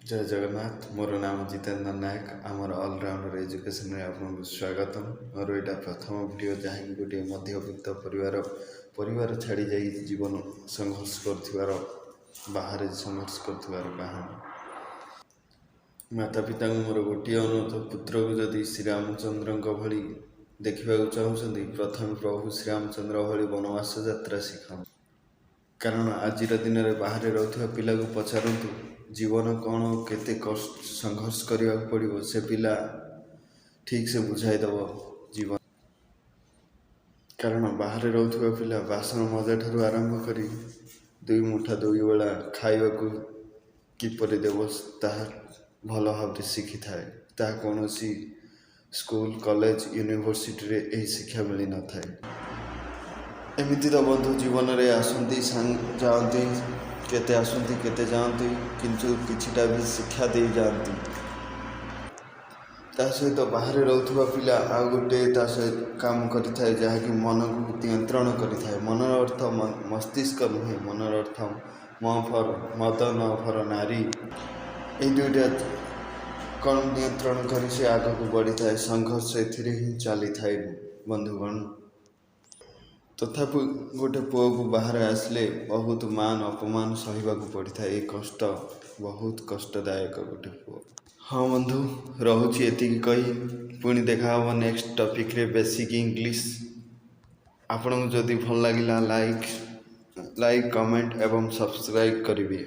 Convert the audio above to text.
जय जगन्नाथ मोर नाम जितेन्द्र नायक आमर अलराउंडर एजुकेशन में आपको स्वागत मोर यहाँ प्रथम वीडियो जहाँकि गोटे मध्यवित्त परिवार छाड़ी जा जीवन संघर्ष कर बाहर संघर्ष कर कहानी माता पिता मोर गोटे अनुरोध पुत्र को जदि श्रीरामचंद्र भली देखा चाहते प्रथम प्रभु श्रीरामचंद्र भली वनवास यात्रा शिखा कारण आज दिन में बाहर रोता पिला को पचारतु जीवन कौन केते कष्ट संघर्ष करने पड़ो से पिला ठीक से बुझाईदेव जीवन कारण बाहर रोता पिला बासन मजा ठार आरंभ कर दुई मुठा दुई बेला खावा को किपर देव ताहा भल भाव शिखी थाए कौन स्कूल कॉलेज यूनिवर्सिटी रे यही शिक्षा मिल न थाए एमती तो बंधु जीवन में आसती जाती केते आसती केते जाती किंतु किछिटा भी शिक्षा दे जाती सहित बाहर रोता पिला आ गोटे सहित काम करें जहाँकि मन को नियंत्रण करें मनर अर्थ मस्तिष्क नुहे मनर अर्थ म फर मद न फर नारी ये दुईटा कौन नियंत्रण कर से आग को बढ़ी थाए संघर्ष ए चली थाए बंधुगण तथापि गोटे पुओ को बाहर आसले बहुत मान अपमान सहवाक पड़ी था। ये कष्ट बहुत कष्टदायक गोटे पुओ। हाँ बंधु रोचे ये कही पुणी देखा हम नेक्स्ट टॉपिक रे बेसिक इंग्लिश आपन को जदि भल लगिला लाइक कमेंट एवं सब्सक्राइब करेंगे।